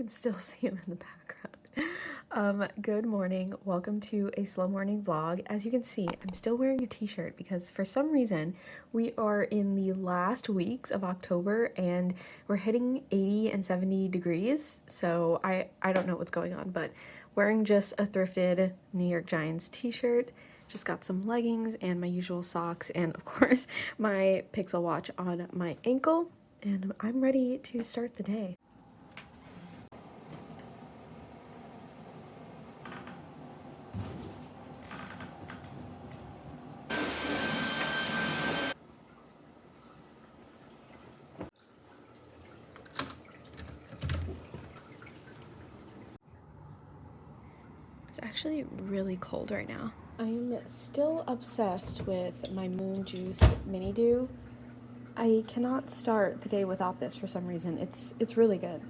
can still see him in the background. Good morning. Welcome to a slow morning vlog. As you can see, I'm still wearing a t-shirt because for some reason we are in the last weeks of October and we're hitting 80 and 70 degrees. So I don't know what's going on, but wearing just a thrifted New York Giants t-shirt, just got some leggings and my usual socks and of course my Pixel watch on my ankle, and I'm ready to start the day. It's actually really cold right now. I am still obsessed with my Moon Juice Mini Dew. I cannot start the day without this for some reason. It's really good.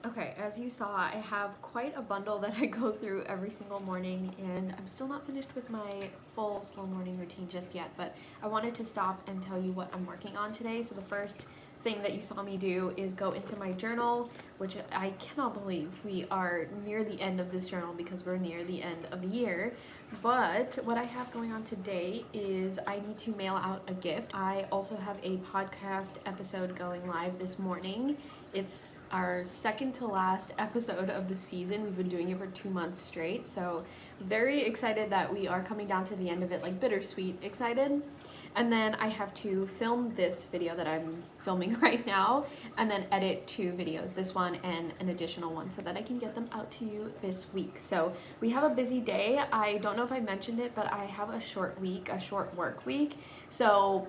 Okay, as you saw, I have quite a bundle that I go through every single morning, and I'm still not finished with my full slow morning routine just yet, but I wanted to stop and tell you what I'm working on today. So the first thing that you saw me do is go into my journal, which I cannot believe we are near the end of this journal because we're near the end of the year. But what I have going on today is I need to mail out a gift. I also have a podcast episode going live this morning. It's our second to last episode of the season. We've been doing it for 2 months straight, so very excited that we are coming down to the end of it, like bittersweet excited. And then I have to film this video that I'm filming right now and then edit 2 videos, this one and an additional one, so that I can get them out to you this week. So we have a busy day. I don't know if I mentioned it, but I have a short week, a short work week. So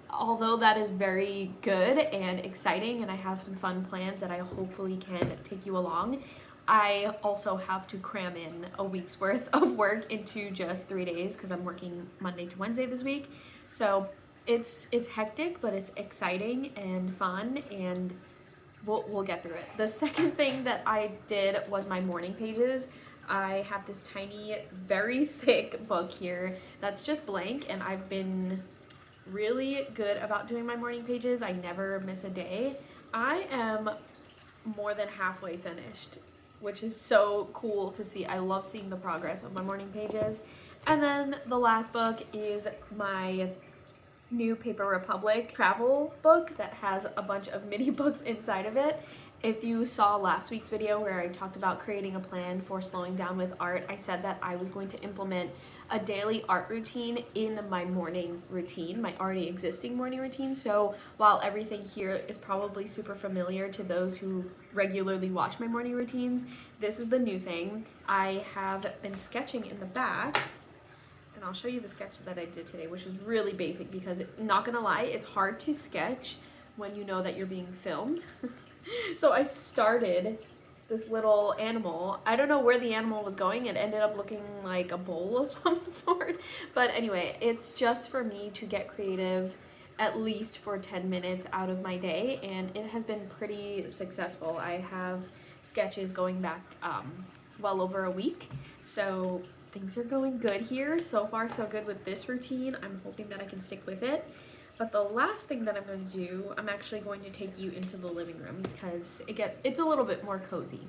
although that is very good and exciting and I have some fun plans that I hopefully can take you along, I also have to cram in a week's worth of work into just 3 days because I'm working Monday to Wednesday this week. So it's hectic, but it's exciting and fun, and we'll get through it. The second thing that I did was my morning pages. I have this tiny, very thick book here that's just blank, and I've been really good about doing my morning pages. I never miss a day. I am more than halfway finished, which is so cool to see. I love seeing the progress of my morning pages. And then the last book is my new Paper Republic travel book that has a bunch of mini books inside of it. If you saw last week's video where I talked about creating a plan for slowing down with art, I said that I was going to implement a daily art routine in my morning routine, my already existing morning routine. So while everything here is probably super familiar to those who regularly watch my morning routines, this is the new thing. I have been sketching in the back, and I'll show you the sketch that I did today, which is really basic because, not gonna lie, it's hard to sketch when you know that you're being filmed. So I started this little animal. I don't know where the animal was going. It ended up looking like a bowl of some sort. But anyway, it's just for me to get creative at least for 10 minutes out of my day, and it has been pretty successful. I have sketches going back well over a week, so things are going good here. So far so good with this routine. I'm hoping that I can stick with it. But the last thing that I'm going to do, I'm actually going to take you into the living room because it's a little bit more cozy.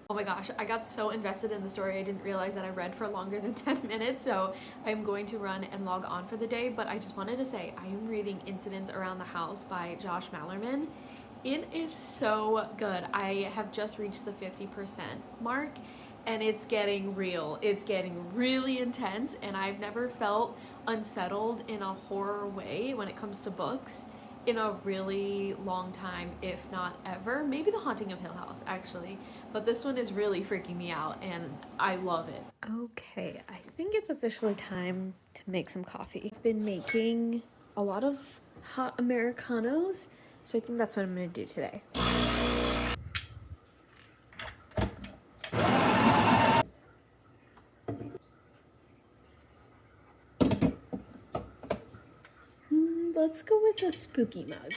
Oh my gosh, I got so invested in the story I didn't realize that I read for longer than 10 minutes, so I'm going to run and log on for the day. But I just wanted to say I am reading Incidents Around the House by Josh Mallerman. It is so good. I have just reached the 50% mark, and it's getting real. It's getting really intense, and I've never felt unsettled in a horror way when it comes to books in a really long time, if not ever. Maybe The Haunting of Hill House, actually. But this one is really freaking me out, and I love it. Okay, I think it's officially time to make some coffee. I've been making a lot of hot Americanos, so I think that's what I'm gonna do today. Let's go with a spooky mug.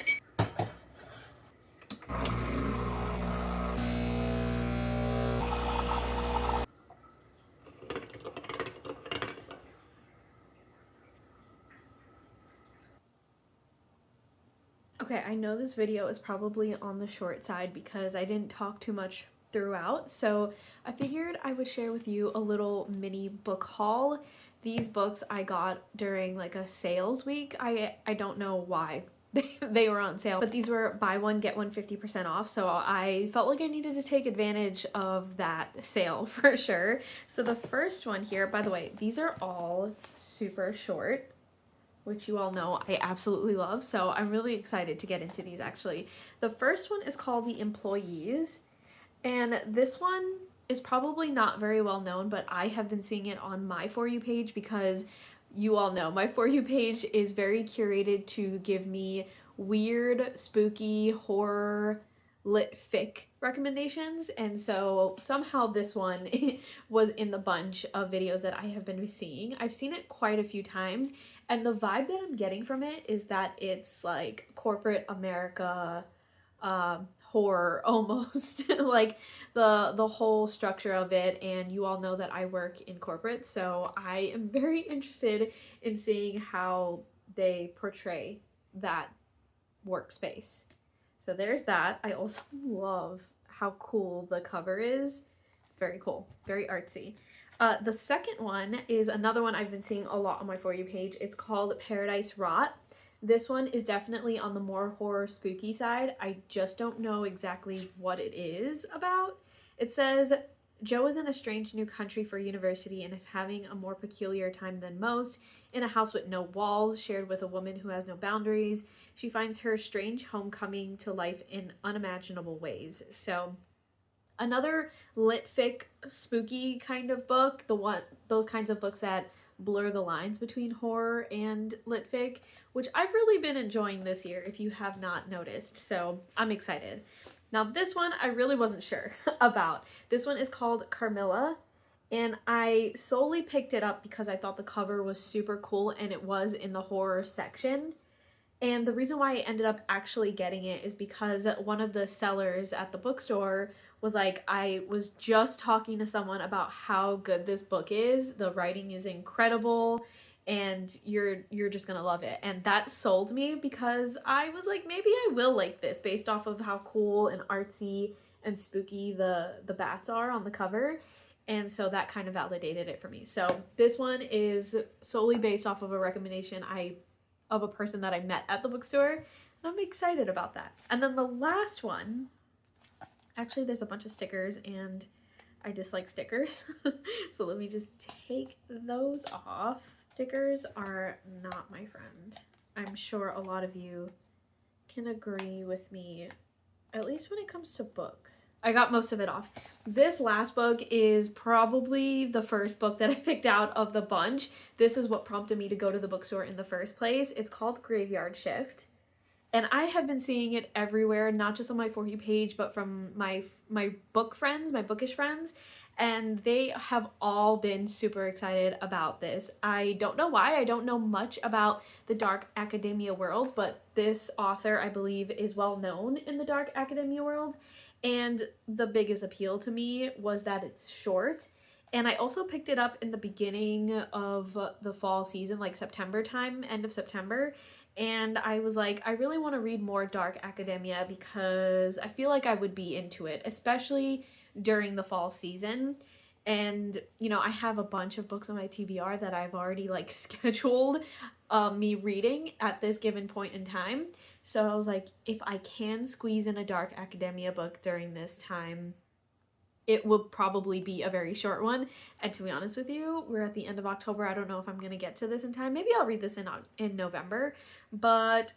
Okay, I know this video is probably on the short side because I didn't talk too much throughout, so I figured I would share with you a little mini book haul. These books I got during like a sales week. I don't know why they were on sale, but these were buy one get one 50% off, so I felt like I needed to take advantage of that sale for sure. So the first one here, by the way, these are all super short, which you all know I absolutely love, so I'm really excited to get into these actually. The first one is called The Employees, and this one is probably not very well known, but I have been seeing it on my For You page because you all know my For You page is very curated to give me weird, spooky, horror, lit fic recommendations, and so somehow this one was in the bunch of videos that I have been seeing. I've seen it quite a few times, and the vibe that I'm getting from it is that it's like corporate America horror almost. Like the whole structure of it, and you all know that I work in corporate, so I am very interested in seeing how they portray that workspace. So there's that. I also love how cool the cover is. It's very cool, very artsy. The second one is another one I've been seeing a lot on my For You page. It's called Paradise Rot. This one is definitely on the more horror spooky side. I just don't know exactly what it is about. It says, Joe is in a strange new country for university and is having a more peculiar time than most. In a house with no walls, shared with a woman who has no boundaries, she finds her strange homecoming to life in unimaginable ways. So another lit fic spooky kind of book, those kinds of books that blur the lines between horror and lit fic, which I've really been enjoying this year if you have not noticed, so I'm excited. Now this one I really wasn't sure about. This one is called Carmilla, and I solely picked it up because I thought the cover was super cool and it was in the horror section. And the reason why I ended up actually getting it is because one of the sellers at the bookstore was like, I was just talking to someone about how good this book is. The writing is incredible and you're just gonna love it. And that sold me because I was like, maybe I will like this based off of how cool and artsy and spooky the bats are on the cover. And so that kind of validated it for me. So this one is solely based off of a recommendation of a person that I met at the bookstore, and I'm excited about that. And then the last one, actually there's a bunch of stickers and I dislike stickers. So let me just take those off. Stickers are not my friend. I'm sure a lot of you can agree with me, at least when it comes to books. I got most of it off. This last book is probably the first book that I picked out of the bunch. This is what prompted me to go to the bookstore in the first place. It's called Graveyard Shift. And I have been seeing it everywhere, not just on my For You page, but from my book friends, my bookish friends, and they have all been super excited about this. I don't know why. I don't know much about the dark academia world, but this author, I believe, is well known in the dark academia world, and the biggest appeal to me was that it's short. And I also picked it up in the beginning of the fall season, like September time, end of September. And I was like, I really want to read more dark academia because I feel like I would be into it, especially during the fall season. And, you know, I have a bunch of books on my TBR that I've already like scheduled me reading at this given point in time. So I was like, if I can squeeze in a dark academia book during this time, it will probably be a very short one. And to be honest with you, we're at the end of October. I don't know if I'm going to get to this in time. Maybe I'll read this in November. But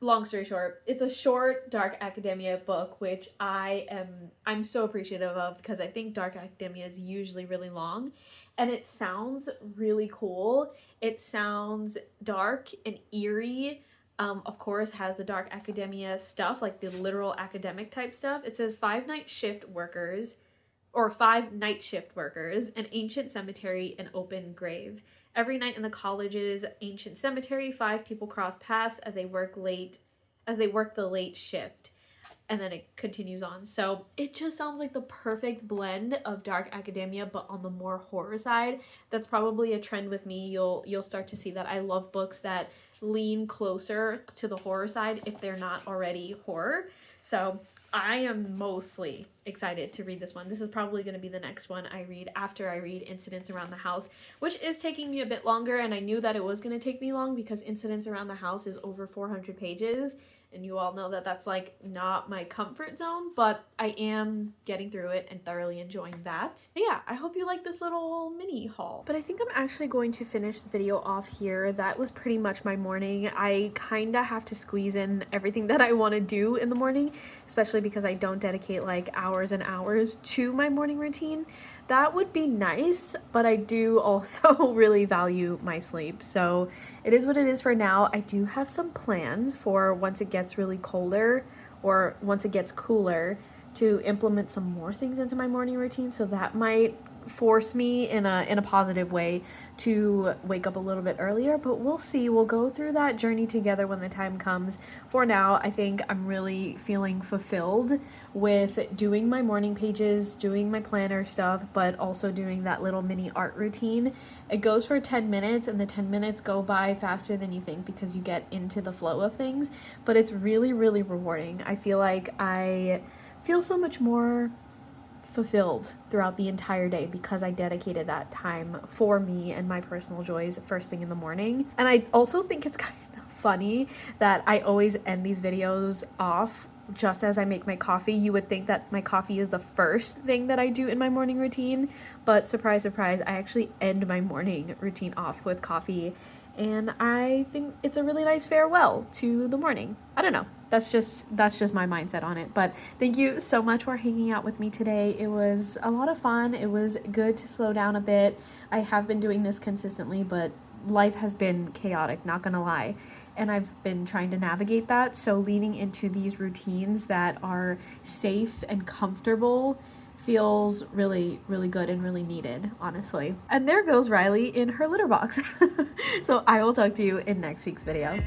long story short, it's a short dark academia book, which I'm so appreciative of, because I think dark academia is usually really long, and it sounds really cool. It sounds dark and eerie. Of course, has the dark academia stuff, like the literal academic type stuff. It says 5 night shift workers, an ancient cemetery, an open grave. Every night in the college's ancient cemetery, 5 people cross paths as they work the late shift. And then it continues on. So it just sounds like the perfect blend of dark academia, but on the more horror side. That's probably a trend with me. You'll start to see that I love books that lean closer to the horror side if they're not already horror. So I am mostly excited to read this one. This is probably going to be the next one I read after I read Incidents Around the House, which is taking me a bit longer, and I knew that it was going to take me long because Incidents Around the House is over 400 pages, and you all know that that's like not my comfort zone, but I am getting through it and thoroughly enjoying that. But yeah, I hope you like this little mini haul. But I think I'm actually going to finish the video off here. That was pretty much my morning. I kind of have to squeeze in everything that I want to do in the morning, especially because I don't dedicate like hours and hours to my morning routine. That would be nice, but I do also really value my sleep. So it is what it is for now. I do have some plans for once it gets really colder, or once it gets cooler, to implement some more things into my morning routine. So that might force me in a positive way to wake up a little bit earlier, but we'll see. We'll go through that journey together when the time comes. For now, I think I'm really feeling fulfilled with doing my morning pages, doing my planner stuff, but also doing that little mini art routine. It goes for 10 minutes, and the 10 minutes go by faster than you think because you get into the flow of things, but it's really, really rewarding. I feel like I feel so much more fulfilled throughout the entire day because I dedicated that time for me and my personal joys first thing in the morning. And I also think it's kind of funny that I always end these videos off just as I make my coffee. You would think that my coffee is the first thing that I do in my morning routine, but surprise, surprise, I actually end my morning routine off with coffee. And I think it's a really nice farewell to the morning. I don't know. That's just my mindset on it. But thank you so much for hanging out with me today. It was a lot of fun. It was good to slow down a bit. I have been doing this consistently, but life has been chaotic, not gonna lie. And I've been trying to navigate that. So leaning into these routines that are safe and comfortable feels really, really good and really needed, honestly. And there goes Riley in her litter box. So I will talk to you in next week's video.